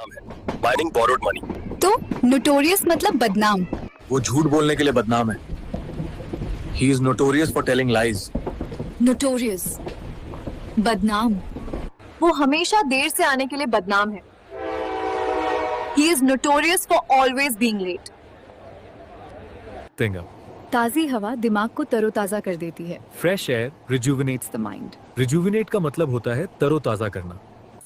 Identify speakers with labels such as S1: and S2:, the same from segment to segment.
S1: Buying borrowed money.
S2: तो notorious मतलब बदनाम।
S1: वो झूठ बोलने के लिए बदनाम है। He is notorious for telling lies.
S2: Notorious बदनाम।
S3: वो हमेशा देर से आने के लिए बदनाम है। He is notorious for always being late.
S2: ताजी हवा दिमाग को तरोताजा कर देती है।
S4: Fresh air rejuvenates
S2: the mind.
S4: Rejuvenate का मतलब होता है तरोताजा करना।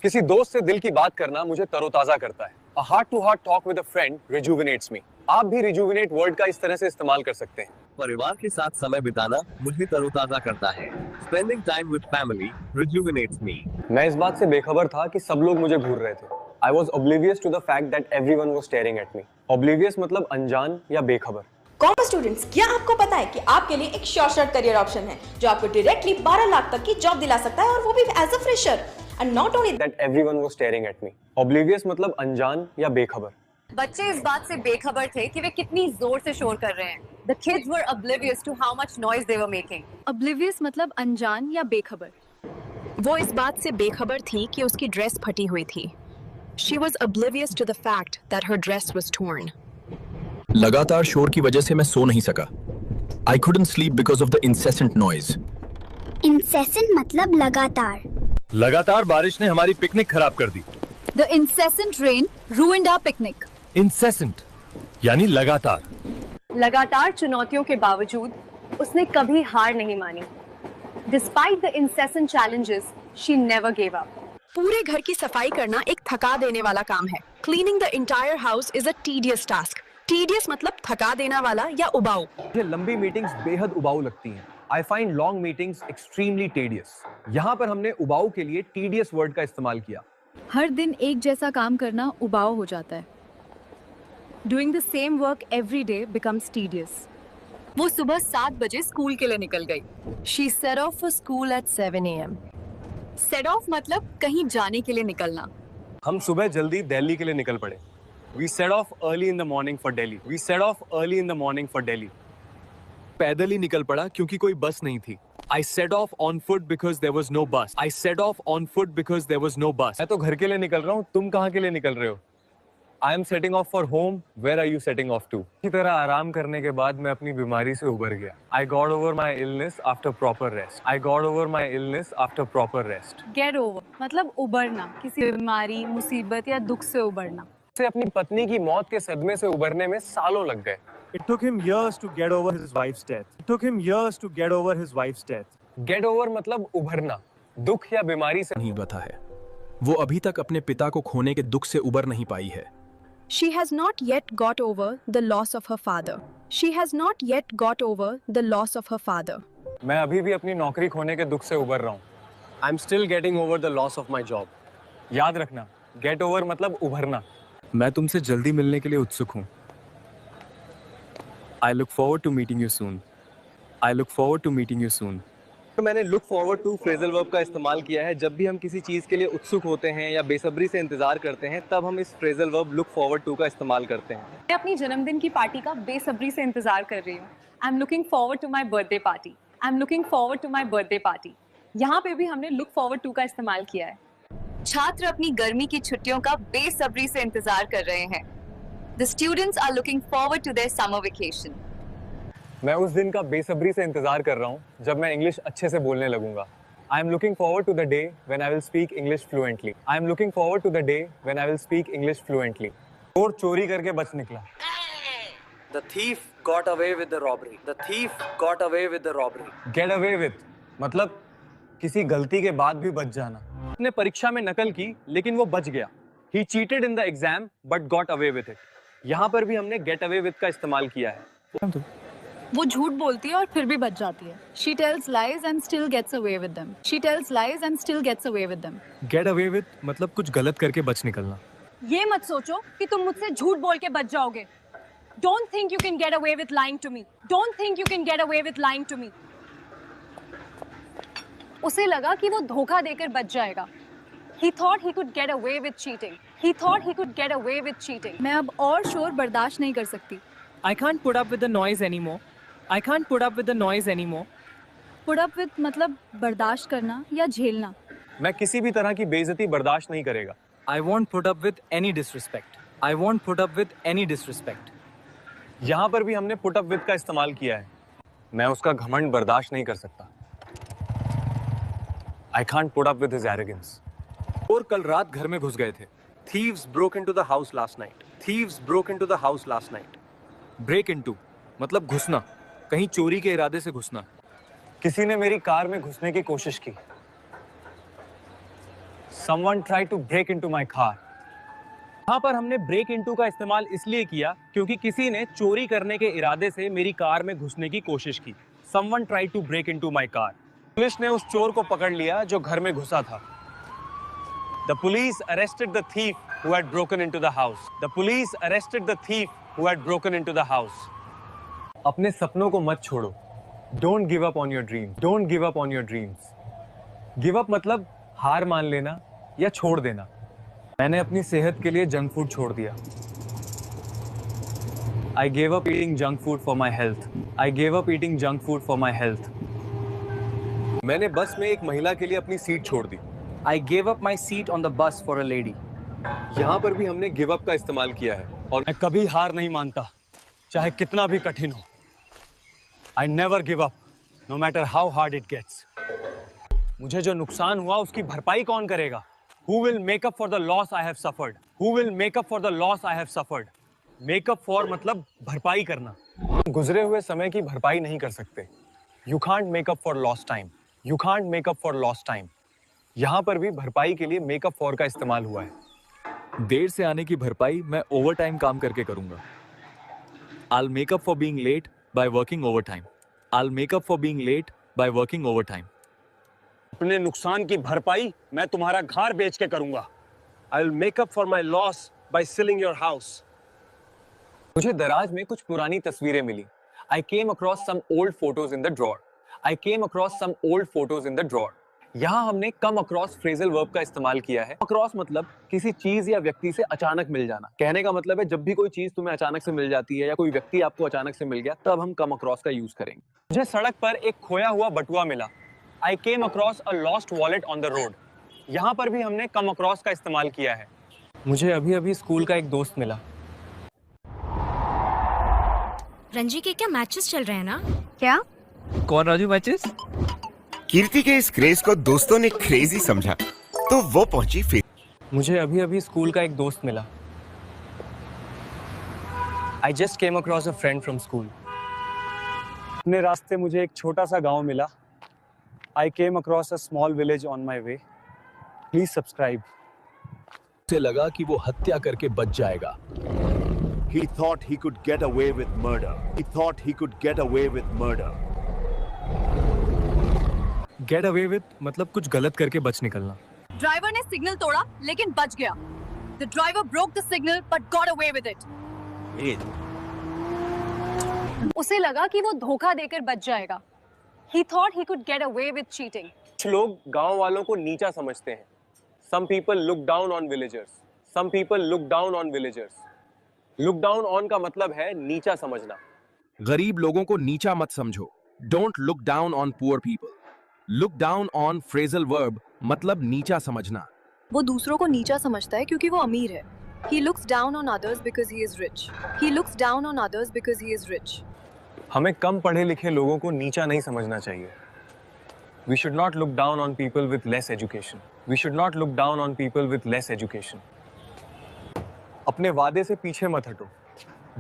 S1: किसी दोस्त से दिल की बात करना मुझे तरोताजा करता है। A heart to heart talk with a friend rejuvenates me. आप भी rejuvenate वर्ड का इस तरह से इस्तेमाल कर सकते हैं। परिवार के साथ समय बिताना मुझे तरोताजा करता है। Spending time with family rejuvenates me. मैं इस बात से बेखबर था कि सब लोग मुझे घूर रहे थे। I was oblivious to the fact that everyone was staring at me. Oblivious मतलब अनजान या बेखबर।
S5: कॉमर्स स्टूडेंट्स, क्या आपको पता है कि आपके लिए एक शॉर्ट करियर ऑप्शन है जो आपको डायरेक्टली 12 लाख तक की जॉब दिला सकता है, और वो भी as a fresher. And not only
S1: That everyone was staring at me. Oblivious मतलब अनजान या बेखबर।
S3: बच्चे इस बात से बेखबर थे कि वे कितनी जोर से शोर कर रहे हैं। The kids were oblivious to how much noise they were making.
S2: Oblivious मतलब अनजान या बेखबर।
S6: वो इस बात से बेखबर थी कि उसकी ड्रेस फटी हुई थी। She was oblivious to the fact that her dress was torn.
S7: लगातार शोर की वजह से मैं सो नहीं सका। I couldn't sleep because of the incessant noise.
S8: incessant मतलब लगातार।
S4: लगातार बारिश ने हमारी पिकनिक खराब कर दी।
S2: The incessant rain ruined our picnic.
S4: Incessant यानी लगातार।
S3: लगातार चुनौतियों के बावजूद उसने कभी हार नहीं मानी। Despite the incessant challenges, she never gave up.
S6: पूरे घर की सफाई करना एक थका देने वाला काम है। Cleaning the entire house is a tedious task. Tedious मतलब थका देना वाला या उबाऊ।
S1: मुझे लंबी मीटिंग्स बेहद उबाऊ लगती हैं। I find long meetings extremely tedious. यहाँ पर हमने उबाऊ के लिए tedious वर्ड का इस्तेमाल किया।
S2: हर दिन एक जैसा काम करना उबाऊ हो जाता है। Doing the same work every day becomes tedious.
S3: वो सुबह 7 बजे स्कूल के लिए निकल गई।
S6: She set off for school at 7 a.m.
S2: Set off मतलब कहीं जाने के लिए निकलना।
S1: हम सुबह जल्दी दिल्ली के लिए निकल पड़े। We set off early in the morning for Delhi. We set off early in the morning for Delhi.
S4: पैदल ही निकल पड़ा क्योंकि कोई बस नहीं थी। I set off on foot because there was no bus. I set off on foot because there was no bus.
S1: मैं तो घर के लिए निकल रहा हूँ, तुम कहाँ के लिए निकल रहे हो? I am setting off for home. Where are you setting off to? इसी तरह आराम करने के बाद मैं अपनी बीमारी से उबर गया। I got over my illness after proper rest. I got over my illness after proper rest.
S2: Get over मतलब उबरना, किसी बीमारी, मुसीबत या दुख से उबरना।
S1: से अपनी पत्नी की मौत के सदमे से उबरने में सालों लग गए।
S4: It took him years to get over his wife's death. It took him years to get over his wife's death.
S1: Get over मतलब उभरना, दुख या बीमारी से
S7: नहीं बता है। वो अभी तक अपने पिता को खोने के दुख से उबर नहीं पाई है।
S6: She has not yet got over the loss of her father. She has not yet got over the loss of her father.
S1: मैं अभी भी अपनी नौकरी खोने के दुख से उबर रहा हूँ। I'm still getting over the loss of my job. याद रखना, get over मतलब उभरना।
S4: मैं तुमसे जल्दी मिलने के लिए उत्सुक हूँ। I look forward to meeting you soon. I look forward to meeting you soon.
S1: तो मैंने look forward to phrasal verb का इस्तेमाल किया है। जब भी हम किसी चीज़ के लिए उत्सुक होते हैं या बेसब्री से इंतजार करते हैं, तब हम इस phrasal verb look forward to का इस्तेमाल करते हैं।
S3: मैं अपनी जन्मदिन की पार्टी का बेसब्री से इंतजार कर रही हूँ। I'm looking forward to my birthday party. I'm looking forward to my birthday party. यहाँ पे भी हमने look forward to का इस्तेमाल किया है। छात्र अपनी गर्मी की छुट्टियों का बेसब्री से इंतजार कर रहे हैं। The students are looking forward to their summer vacation.
S1: मैं उस दिन का बेसब्री से इंतजार कर रहा हूँ जब मैं इंग्लिश अच्छे से बोलने लगूंगा। I am looking forward to the day when I will speak English fluently. I am looking forward to the day when I will speak English fluently. और चोरी करके बच निकला।
S9: The thief got away with the robbery. The thief got away with the robbery.
S1: Get away with मतलब किसी गलती के बाद भी बच जाना। उसने परीक्षा में नकल की लेकिन वो बच गया। He cheated in the exam but got away with it. यहाँ पर भी हमने get away with का इस्तेमाल किया है।
S2: वो झूठ बोलती है और फिर भी बच जाती है। She tells lies and still gets away with them. She tells lies and still gets away with them.
S4: Get away with मतलब कुछ गलत करके बच निकलना।
S3: ये मत सोचो कि तुम मुझसे झूठ बोल के बच जाओगे। Don't think you can get away with lying to me. Don't think you can get away with lying to me. उसे लगा कि वो धोखा देकर बच जाएगा। He thought he could get away with cheating. He thought he could get away with cheating.
S2: मैं अब और शोर बर्दाश्त नहीं कर सकती।
S10: I can't put up with the noise anymore. I can't put up with the noise anymore.
S2: Put up with मतलब बर्दाश्त करना या झेलना।
S1: मैं किसी भी तरह की बेइज्जती बर्दाश्त नहीं करेगा।
S10: I won't put up with any disrespect. I won't put up with any disrespect.
S1: यहां पर भी हमने पुट अप विद का इस्तेमाल किया है। मैं उसका घमंड बर्दाश्त नहीं कर सकता। I can't put up with his arrogance.
S4: और कल रात घर में घुस गए थे।
S9: Thieves broke into the house last night. Thieves broke into the house last night.
S4: Break into मतलब घुसना, कहीं चोरी के इरादे से घुसना।
S1: किसी ने मेरी कार में घुसने की कोशिश की। Someone tried to break into my car.
S10: यहाँ पर हमने ब्रेक इनटू का इस्तेमाल इसलिए किया क्योंकि किसी ने चोरी करने के इरादे से मेरी कार में घुसने की कोशिश की। Someone tried to break into my car.
S1: Police ने उस चोर को पकड़ लिया जो घर में घुसा था। The police arrested the thief who had broken into the house. The police arrested the thief who had broken into the house. अपने सपनों को मत छोड़ो। Don't give up on your dreams. Don't give up on your dreams. Give up मतलब हार मान लेना या छोड़ देना। मैंने अपनी सेहत के लिए जंक फूड छोड़ दिया। I gave up eating junk food for my health. I gave up eating junk food for my health. मैंने बस में एक महिला के लिए अपनी सीट छोड़ दी।
S9: I gave up my seat on the bus for a lady.
S1: यहाँ पर भी हमने गिव अप का इस्तेमाल किया है और मैं कभी हार नहीं मानता, चाहे कितना भी कठिन हो। I never give up, no matter how hard it gets. मुझे जो नुकसान हुआ उसकी भरपाई कौन करेगा? Who will make up for the loss I have suffered? Who will make up for the loss I have suffered? Make up for मतलब भरपाई करना। गुजरे हुए समय की भरपाई नहीं कर सकते। You can't make up for lost time. You can't make up for lost time. यहाँ पर भी भरपाई के लिए make up for का इस्तेमाल हुआ है।
S4: देर से आने की भरपाई मैं ओवर टाइम काम करके करूंगा। I'll make up for being late by working overtime. I'll make up for being late by working overtime.
S1: अपने नुकसान की भरपाई मैं तुम्हारा घर बेच के करूंगा।
S9: I'll make up for my loss by selling your house.
S1: मुझे दराज में कुछ पुरानी तस्वीरें मिली। I came across some old photos in the drawer. I came across some old photos in the drawer. यहाँ हमने come across phrasal verb का इस्तेमाल किया है। Across मतलब किसी चीज या व्यक्ति से अचानक मिल जाना। कहने का मतलब है जब भी कोई चीज तुम्हें अचानक से मिल जाती है या कोई व्यक्ति आपको अचानक से मिल गया तब हम come across का यूज करेंगे। मुझे सड़क पर एक खोया हुआ बटुआ मिला। I came across a lost wallet on the road. यहाँ पर भी हमने come across का इस्तेमाल किया है। मुझे अभी-अभी स्कूल का एक दोस्त मिला।
S8: रंजी के क्या मैचेस चल रहे हैं ना?
S2: क्या?
S10: कौन राजू मैचेस?
S11: कीर्ति के इस क्रेज को दोस्तों ने क्रेजी समझा तो वो पहुंची फिर।
S1: मुझे अभी-अभी स्कूल का एक दोस्त मिला। I just came across a friend from school. अपने रास्ते मुझे एक छोटा सा गांव मिला। I came across a small village on my way. Please subscribe.
S7: उसे लगा कि वो हत्या करके बच जाएगा।
S11: He thought he could get away with murder. He thought he could get away with murder.
S4: Get away with मतलब कुछ गलत करके बच निकलना।
S2: ड्राइवर ने सिग्नल तोड़ा लेकिन बच गया। The driver broke the signal but got away with it. उसे लगा कि वो धोखा देकर बच जाएगा। He thought he could get away with cheating.
S1: कुछ लोग गांव वालों को नीचा समझते हैं। Some people look down on villagers. Some people look down on villagers. Look down on का मतलब है नीचा समझना।
S11: गरीब लोगों को नीचा मत समझो। Don't look down on poor people. Look down on phrasal verb मतलब नीचा समझना।
S6: वो दूसरों को नीचा समझता है क्योंकि वो अमीर है। He looks down on others because he is rich. He looks down on others because he is rich.
S1: हमें कम पढ़े लिखे लोगों को नीचा नहीं समझना चाहिए। We should not look down on people with less education. We should not look down on people with less education. अपने वादे से पीछे मत हटो।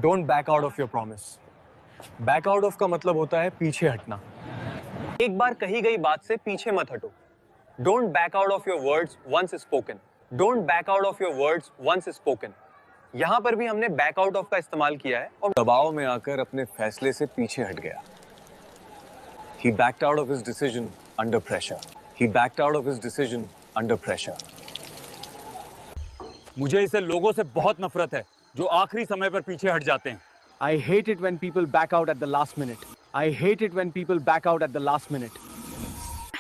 S1: Don't back out of your promise. Back out of का मतलब होता है पीछे हटना। एक बार कही गई बात से पीछे मत हटो। Don't back out of your words once spoken. Don't back out of your words once spoken. यहाँ पर भी हमने back out of का इस्तेमाल किया है और दबाव में आकर अपने फैसले से पीछे हट गया। He backed out of his decision under pressure. He backed out of his decision under pressure. मुझे इसे लोगों से बहुत नफरत है जो आखिरी समय पर पीछे हट जाते हैं।
S9: I hate it when people back out at the last minute. I hate it when people back out at the last minute.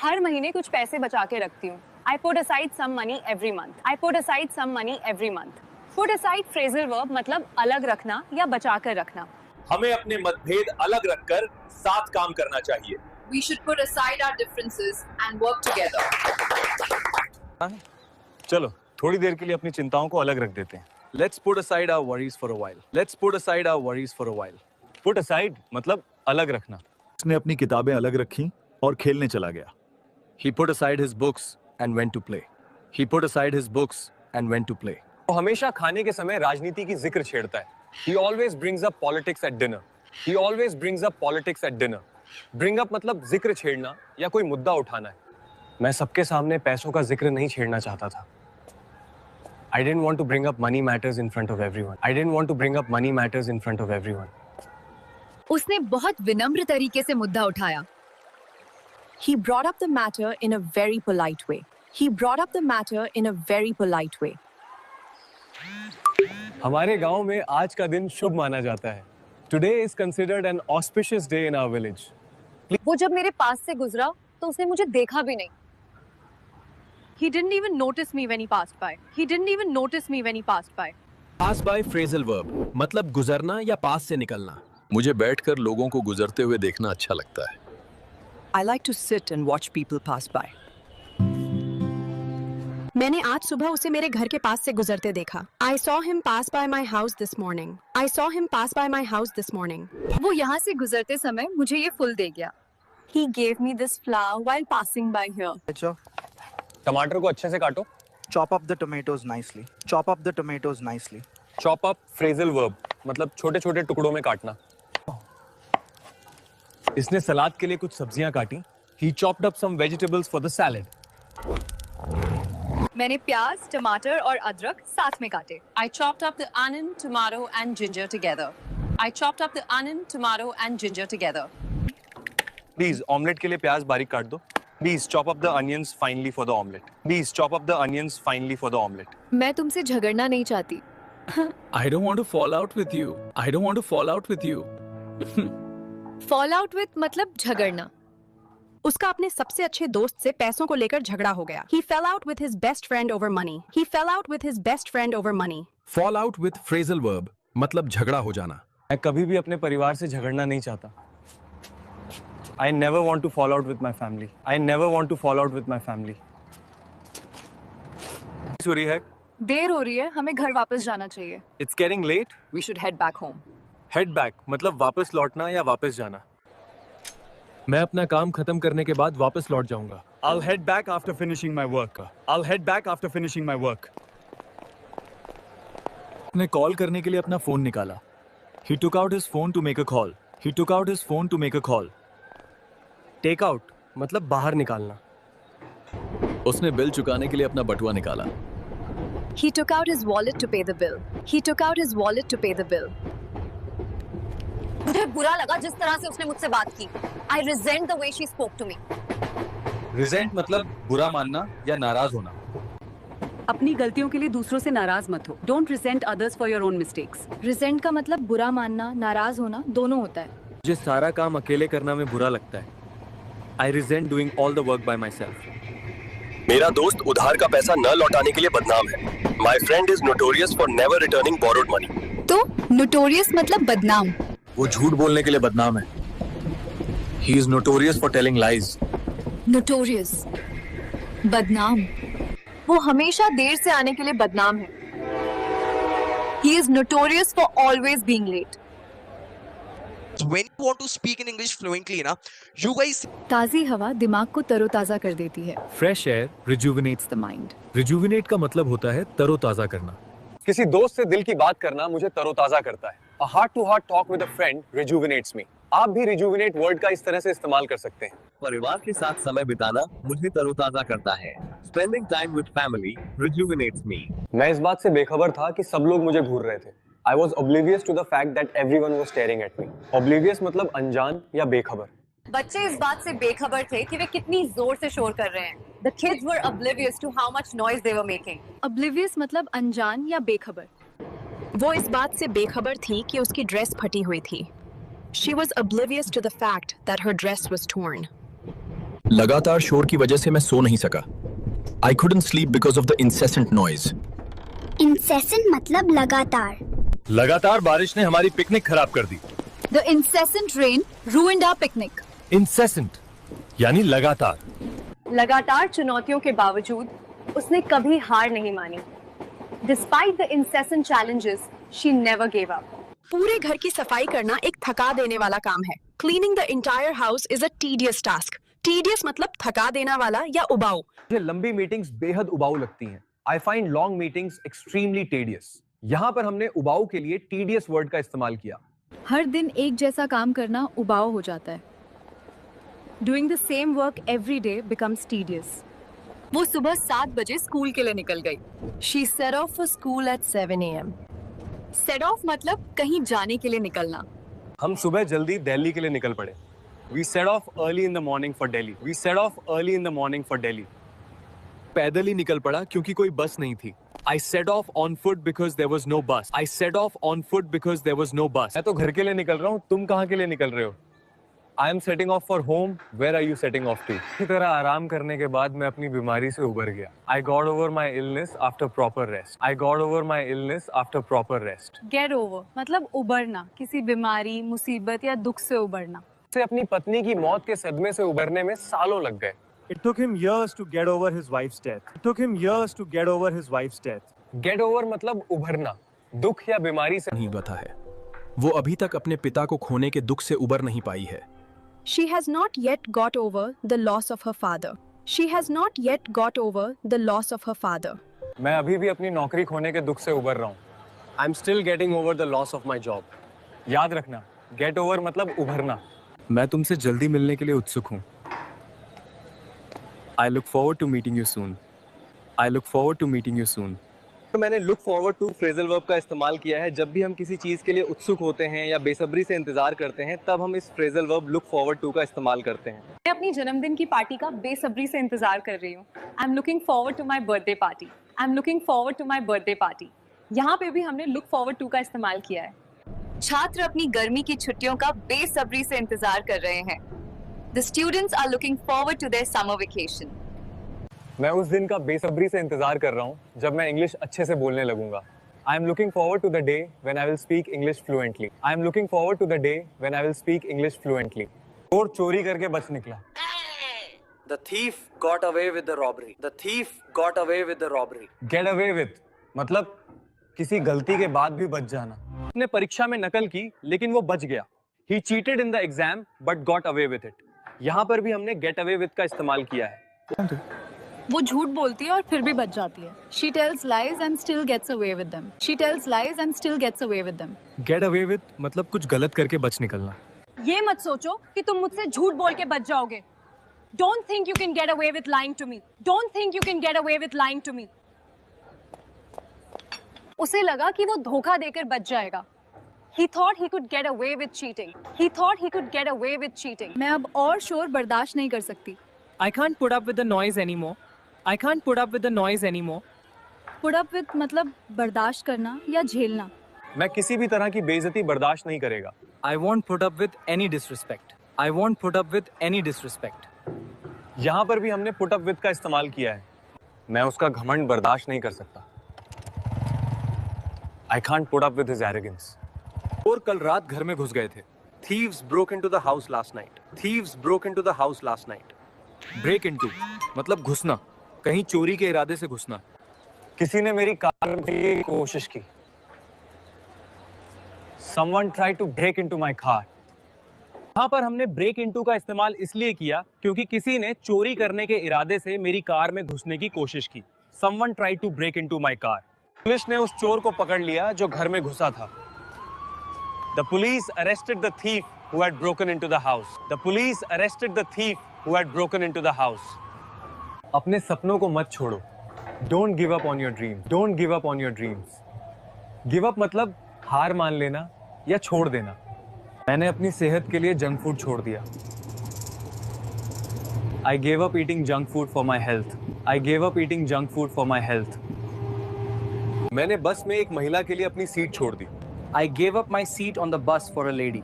S3: हर महीने कुछ पैसे बचा के रखती हूँ। I put aside some money every month. I put aside some money every month. Put aside phrasal verb मतलब अलग रखना या बचा कर रखना।
S4: हमें अपने मतभेद अलग रखकर साथ काम करना चाहिए।
S6: We should put aside our differences and work together.
S1: चलो थोड़ी देर के लिए अपनी चिंताओं को अलग रख देते हैं।
S4: Let's put aside our worries for a while. Let's put aside our worries for a while.
S1: Put aside मतलब अलग रखना।
S4: उसने अपनी किताबें अलग रखी और खेलने चला गया. He put aside his books and went to play. He put aside his books and went to play.
S1: वो हमेशा खाने के समय राजनीति की जिक्र छेड़ता है। He always brings up politics at dinner. He always brings up politics at dinner. Bring up मतलब जिक्र छेड़ना या कोई मुद्दा उठाना है। मैं सबके सामने पैसों का जिक्र नहीं छेड़ना चाहता था। I didn't want to bring up money matters in front of everyone. I didn't want to bring up money matters in front of everyone.
S2: उसने बहुत विनम्र तरीके से मुद्दा उठाया.
S6: He brought up the matter in a very polite way. He brought up the matter in a very polite way.
S1: हमारे गांव में आज का दिन शुभ माना जाता है. Today is considered an auspicious day in our village.
S3: वो जब मेरे पास से गुजरा तो उसने मुझे देखा भी नहीं. He didn't even notice me when he passed by. He didn't even notice me when he passed by.
S11: Pass by phrasal verb मतलब गुजरना या पास से निकलना.
S7: मुझे बैठकर लोगों को गुजरते हुए देखना अच्छा लगता है.
S6: I like to sit and watch people pass by. मैंने आज सुबह उसे मेरे घर के पास से गुजरते देखा. I saw him pass by my house this morning. I saw him pass by my house this morning.
S2: वो यहाँ से गुजरते समय मुझे ये फूल दे गया.
S3: He gave me this flower while passing by here.
S1: टमाटर को अच्छे से काटो.
S12: Chop up the tomatoes nicely. Chop up the tomatoes nicely.
S1: Chop up phrasal verb मतलब छोटे-छोटे टुकड़ों में काटना. इसने सलाद के लिए कुछ सब्जियां काटी. He chopped up some vegetables for the salad.
S2: मैंने प्याज, टमाटर और अदरक साथ में काटे.
S3: I chopped up the onion, tomato and ginger together. I chopped up the onion, tomato and ginger together.
S1: Please omelette के लिए प्याज बारीक काट दो. Please chop up the onions finely for the omelette. Please chop up the onions finely for the omelette.
S2: मैं तुमसे झगड़ना नहीं चाहती.
S4: I don't want to fall out with you. I don't want to fall out with you.
S2: Fall out with मतलब झगड़ना.
S6: उसका अपने सबसे अच्छे दोस्त से पैसों को लेकर झगड़ा हो गया. He fell out with his best friend over money. He fell out with his best friend over money.
S11: Fall out with phrasal verb मतलब झगड़ा हो जाना.
S1: मैं कभी भी अपने परिवार से झगड़ना नहीं चाहता. I never want to fall out with my family. I never want to fall out with my family. हो रही है.
S2: देर हो रही है, हमें घर वापस जाना चाहिए.
S1: It's getting late.
S6: We should head back home.
S1: Head back मतलब वापस लौटना या वापस जाना. मैं अपना काम खत्म करने के बाद वापस लौट जाऊंगा. I'll head back after finishing my work. I'll head back after finishing my work.
S4: उसने कॉल करने के लिए अपना फोन निकाला. He took out his phone to make a call. He took out his phone to make a call.
S1: Take out मतलब बाहर निकालना.
S7: उसने बिल चुकाने के लिए अपना बटुआ निकाला.
S2: He took out his wallet to pay the bill. He took out his wallet to pay the bill.
S3: मुझे बुरा लगा जिस तरह से उसने मुझसे बात की. I resent the way she spoke to me.
S4: Resent मतलब बुरा मानना या नाराज होना.
S13: अपनी गलतियों के लिए दूसरों से नाराज मत हो. Don't resent others for your own mistakes.
S2: Resent का मतलब बुरा मानना, नाराज होना दोनों होता है.
S1: मुझे सारा काम अकेले करना में बुरा लगता है. I resent doing all the work by myself.
S7: मेरा दोस्त उधार का पैसा न लौटाने के लिए बदनाम है. My friend is notorious for never returning borrowed money.
S2: तो notorious मतलब बदनाम.
S4: वो झूठ बोलने के लिए बदनाम है.
S1: He is notorious for telling lies.
S2: Notorious बदनाम.
S3: वो हमेशा देर से आने के लिए बदनाम है. He is notorious for always being late.
S14: When you want to speak in English fluently, ना, you guys.
S2: ताज़ी हवा दिमाग को तरोताज़ा कर देती है.
S4: Fresh air rejuvenates the mind. Rejuvenate का मतलब होता है तरोताज़ा करना.
S1: किसी दोस्त से दिल की बात करना मुझे तरोताज़ा करता है. A heart-to-heart talk with a friend rejuvenates me. आप भी rejuvenate वर्ड का इस तरह से इस्तेमाल कर सकते हैं.
S15: परिवार के साथ समय बिताना मुझे तरोताज़ा करता है. Spending time with family rejuvenates me.
S1: मैं इस बात से बेखबर था कि सब लोग मुझे घूर रहे थे. I was oblivious to the fact that everyone was staring at me. Oblivious मतलब अनजान या बेखबर.
S3: बच्चे इस बात से बेखबर थे कि वे कितनी जोर से शोर कर रहे हैं. The kids were oblivious to how much noise they were making.
S2: Oblivious मतलब अनजान या बेखबर.
S6: वो इस बात से बेखबर थी कि उसकी ड्रेस फटी हुई थी. She was oblivious to the fact that her dress was torn.
S7: लगातार शोर की वजह से मैं सो नहीं सका. I couldn't sleep because of the incessant noise.
S16: Incessant मतलब लगातार.
S4: लगातार बारिश ने हमारी पिकनिक खराब कर दी.
S2: The incessant rain ruined our picnic.
S4: Incessant यानी लगातार.
S3: लगातार चुनौतियों के बावजूद उसने कभी हार नहीं मानी. Despite the incessant challenges, she never gave up.
S6: पूरे घर की सफाई करना एक थका देने वाला काम है. Cleaning the entire house is a tedious task. Tedious मतलब थका देना वाला या उबाऊ.
S1: मुझे लंबी मीटिंग्स बेहद उबाऊ लगती हैं. I find long meetings extremely tedious. यहाँ पर हमने उबाऊ के लिए tedious वर्ड का इस्तेमाल किया.
S2: हर दिन एक जैसा काम करना उबाऊ हो जाता है.
S3: Doing the same work every day becomes tedious.
S2: वो सुबह 7 बजे स्कूल के लिए निकल गई.
S6: She set off for school at 7 a.m.
S2: Set of मतलब कहीं जाने के लिए निकलना.
S10: हम सुबह जल्दी दिल्ली के लिए निकल पड़े. We set off early in the morning for Delhi. We set off early in the morning for Delhi.
S4: पैदल ही निकल पड़ा क्योंकि कोई बस नहीं थी. I set off on foot because there was no bus. I set off on foot because there was no bus.
S1: मैं तो घर के लिए निकल रहा हूँ. तुम कहाँ के लिए निकल रहे हो? I am setting off for home. Where are you setting off to? इसी तरह आराम करने के बाद मैं अपनी बीमारी से उबर गया. I got over my illness after proper rest. I got over my illness after proper rest.
S2: Get over मतलब उबरना, किसी बीमारी, मुसीबत या दुख से उबरना.
S1: से अपनी पत्नी की मौत के सदमे से उबरने में सालों लग गए.
S10: It took him years to get over his wife's death. It took him years to get over his wife's death.
S1: Get over मतलब उभरना, दुख या बीमारी से
S11: नहीं बता है. वो अभी तक अपने पिता को खोने के दुख से उबर नहीं पाई है.
S6: She has not yet got over the loss of her father. She has not yet got over the loss of her father.
S1: मैं अभी भी अपनी नौकरी खोने के दुख से उबर रहा हूँ. I'm still getting over the loss of my job. याद रखना, get over मतलब उभरना.
S4: मैं तुमसे जल्दी मिलने के लिए उत्सुक हूँ. I look forward to meeting you soon. I look forward to meeting you soon.
S1: तो मैंने look forward to phrasal verb का इस्तेमाल किया है. जब भी हम किसी चीज के लिए उत्सुक होते हैं या बेसब्री से इंतजार करते हैं, तब हम इस phrasal verb look forward to का इस्तेमाल करते हैं.
S3: मैं अपनी जन्मदिन की पार्टी का बेसब्री से इंतजार कर रही हूँ. I'm looking forward to my birthday party. I'm looking forward to my birthday party. यहाँ पे भी हमने look forward to का इस्तेमाल किया है.
S2: छात्र अपनी गर्मी की छुट्टियों का बेसब्री से इंतजार कर रहे हैं. The students are looking forward to their summer vacation.
S1: मैं उस दिन का बेसब्री से इंतजार कर रहा हूँ जब मैं इंग्लिश अच्छे से बोलने लगूंगा. I am looking forward to the day when I will speak English fluently. I am looking forward to the day when I will speak English fluently. और चोरी करके बच निकला.
S9: The thief got away with the robbery. The thief got away with the robbery.
S1: Get away with मतलब किसी गलती के बाद भी बच जाना.
S10: उसने परीक्षा में नकल की लेकिन वो बच गया. He cheated in the exam but got away with it. यहाँ पर भी हमने get away with का इस्तेमाल किया है.
S2: वो झूठ बोलती है और फिर भी बच जाती है. She tells lies and still gets away with them. She tells lies and still gets away with them.
S4: Get away with मतलब कुछ गलत करके बच निकलना.
S3: ये मत सोचो कि तुम मुझसे झूठ बोल के बच जाओगे. Don't think you can get away with lying to me. Don't think you can get away with lying to me. उसे लगा कि वो धोखा देकर बच जाएगा. He thought he could get away with cheating. He thought he could get away with cheating.
S2: मैं अब और शोर बर्दाश्त नहीं कर सकती.
S13: I can't put up with the noise anymore. I can't put up with the noise anymore.
S2: Put up with मतलब बर्दाश्त करना या झेलना.
S1: मैं किसी भी तरह की बेइज्जती बर्दाश्त नहीं करेगा.
S13: I won't put up with any disrespect. I won't put up with any disrespect.
S1: यहाँ पर भी हमने put up with का इस्तेमाल किया है. मैं उसका घमंड बर्दाश्त नहीं कर सकता. I can't put up with his arrogance.
S10: और कल रात घर में घुस गए थे.
S7: Thieves broke into the house last night. Thieves broke into the house last night.
S4: Break into मतलब घुसना, कहीं चोरी के इरादे से घुसना.
S1: किसी ने मेरी कार में की कोशिश की. Someone tried to break into my car.
S10: यहाँ पर हमने break into का इस्तेमाल इसलिए किया क्योंकि किसी ने चोरी करने के इरादे से मेरी कार में घुसने की कोशिश की. Someone tried to break into my car. Police ने उस चोर को पकड़ लिया जो घर में घुसा था. The police arrested the thief who had broken into the house. The police arrested the thief who had broken into the house.
S1: अपने सपनों को मत छोड़ो. Don't give up on your dreams. Don't give up on your dreams. Give up मतलब हार मान लेना या छोड़ देना. मैंने अपनी सेहत के लिए जंक फूड छोड़ दिया. I gave up eating junk food for my health. I gave up eating junk food for my health. मैंने बस में एक महिला के लिए अपनी सीट छोड़ दी.
S9: I gave up my seat on the bus for a lady.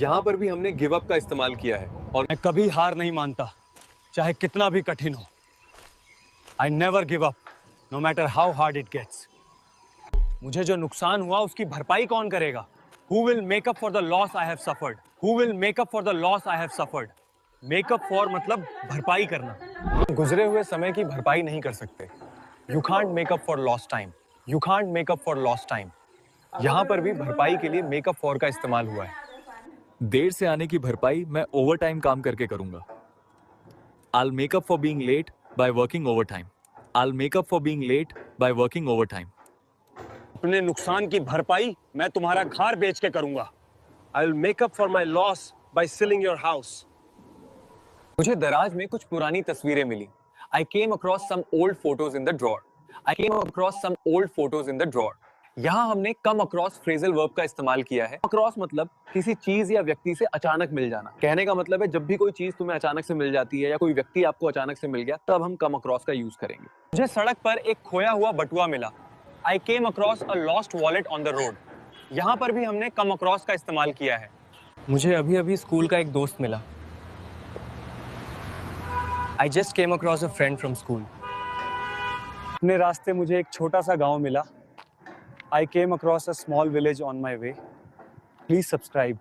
S1: यहाँ पर भी हमने गिव अप का इस्तेमाल किया है.
S10: और मैं कभी हार नहीं मानता, चाहे कितना भी कठिन हो. I never give up, no matter how hard it gets. मुझे जो नुकसान हुआ उसकी भरपाई कौन करेगा? Who will make up for the loss I have suffered? Who will make up for the loss I have suffered? Make up for मतलब भरपाई करना.
S1: गुजरे हुए समय की भरपाई नहीं कर सकते. You can't make up for lost time. You can't make up for lost time. यहाँ पर भी भरपाई के लिए make up for का इस्तेमाल हुआ है.
S4: देर से आने की भरपाई मैं ओवर टाइम काम करके करूंगा. I'll make up for being late by working overtime. I'll make up for being late by working overtime.
S10: अपने नुकसान की भरपाई मैं तुम्हारा घर बेच के करूंगा.
S7: I'll make up for my loss by selling your house.
S1: मुझे दराज में कुछ पुरानी तस्वीरें मिली. I came across some old photos in the drawer. I came across some old photos in the drawer. यहाँ हमने come across phrasal verb का इस्तेमाल किया है. Across मतलब किसी चीज या व्यक्ति से अचानक मिल जाना. कहने का मतलब है जब भी कोई चीज तुम्हें अचानक से मिल जाती है या कोई व्यक्ति आपको अचानक से मिल गया तब हम come across का यूज करेंगे. मुझे सड़क पर एक खोया हुआ बटुआ मिला. I came across a lost wallet on the road. यहाँ पर भी हमने come across का इस्तेमाल किया है. मुझे अभी-अभी स्कूल का एक दोस्त मिला. I just came across a friend from school. अपने रास्ते मुझे एक छोटा सा गांव मिला. I came across a small village on my way. Please subscribe.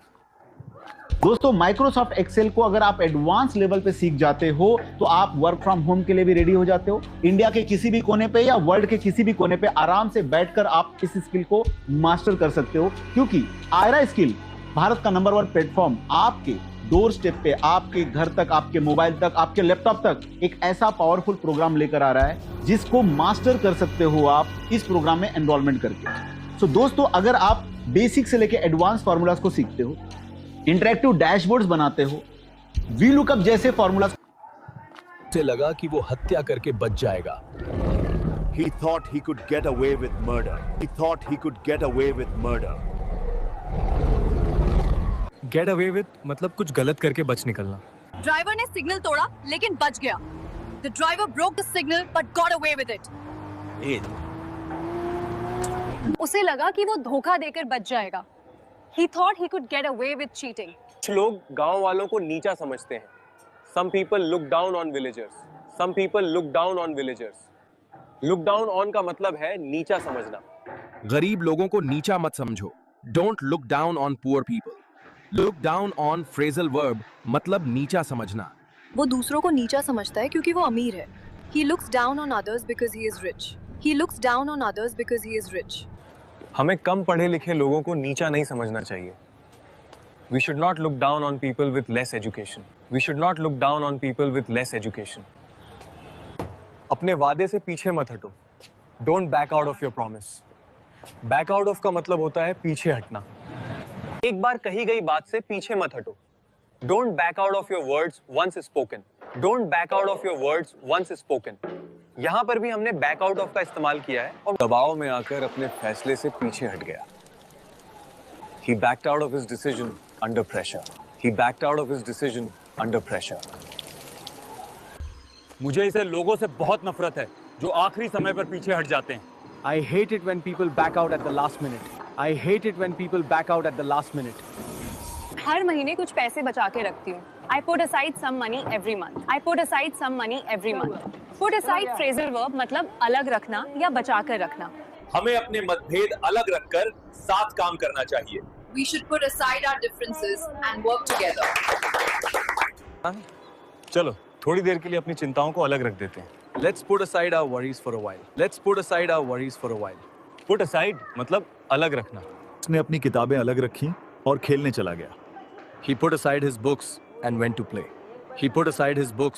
S17: दोस्तों माइक्रोसॉफ्ट एक्सेल को अगर आप एडवांस लेवल पे सीख जाते हो तो आप वर्क फ्रॉम होम के लिए भी रेडी हो जाते हो. इंडिया के किसी भी कोने पे या वर्ल्ड के किसी भी कोने पे आराम से बैठकर आप इस स्किल को मास्टर कर सकते हो, क्योंकि आयरा स्किल भारत का नंबर 1 प्लेटफॉर्म आपके डोर स्टेप पे, आपके घर तक, आपके मोबाइल तक, आपके लैपटॉप तक एक ऐसा पावरफुल प्रोग्राम लेकर आ रहा है जिसको मास्टर कर सकते हो आप इस प्रोग्राम में एनरोलमेंट करके. सो दोस्तों अगर आप बेसिक से लेकर एडवांस फॉर्मूलाज को सीखते हो, इंटरैक्टिव डैशबोर्ड्स बनाते हो, वी लुकअप जैसे फॉर्मूलाज
S11: से लगा कि वो हत्या करके बच जाएगा. He thought he could get away with murder. He thought he could get away with murder.
S1: Get away with मतलब कुछ गलत करके बच निकलना.
S6: ड्राइवर ने सिग्नल तोड़ा लेकिन बच गया. The driver broke the signal but got away with it.
S3: उसे लगा कि वो धोखा देकर बच जाएगा. He thought he could get away with cheating.
S1: कुछ लोग गांव वालों को नीचा समझते हैं. Some people look down on villagers. Some people look down on villagers. Look down on का मतलब है नीचा समझना.
S11: गरीब लोगों को नीचा मत समझो. Don't look down on poor people. Look down on phrasal verb मतलब नीचा समझना.
S6: वो दूसरों को नीचा समझता है क्योंकि वो अमीर है. He looks down on others because he is rich. He looks down on others because he is rich.
S1: हमें कम पढ़े लिखे लोगों को नीचा नहीं समझना चाहिए. We should not look down on people with less education. We should not look down on people with less education. अपने वादे से पीछे मत हटो. Don't back out of your promise. Back out of का मतलब होता है पीछे हटना. एक बार कही गई बात से पीछे मत हटो. Don't back out of your words once spoken. Don't back out of your words once spoken. यहाँ पर भी हमने back out of का इस्तेमाल किया है और दबाव में आकर अपने फैसले से पीछे हट गया. He backed out of his decision under pressure. He backed out of his decision under pressure.
S10: मुझे ऐसे लोगों से बहुत नफरत है जो आखिरी समय पर पीछे हट जाते हैं.
S9: I hate it when people back out at the last minute. I hate it when people back out at the last minute.
S3: हर महीने कुछ पैसे बचा के रखती हूँ. I put aside some money every month. I put aside some money every month. Put aside phrasal verb मतलब अलग रखना या बचा कर रखना.
S4: हमें अपने मतभेद अलग रखकर साथ काम करना चाहिए.
S6: We should put aside our differences and work together.
S10: चलो थोड़ी देर के लिए अपनी चिंताओं को अलग रख देते हैं.
S9: Let's put aside our worries for a while. Let's put aside our worries for a while.
S10: Put aside मतलब अलग रखना.
S4: उसने अपनी किताबें अलग रखी और खेलने चला गया.
S9: He put aside his books and went to play. He put aside his books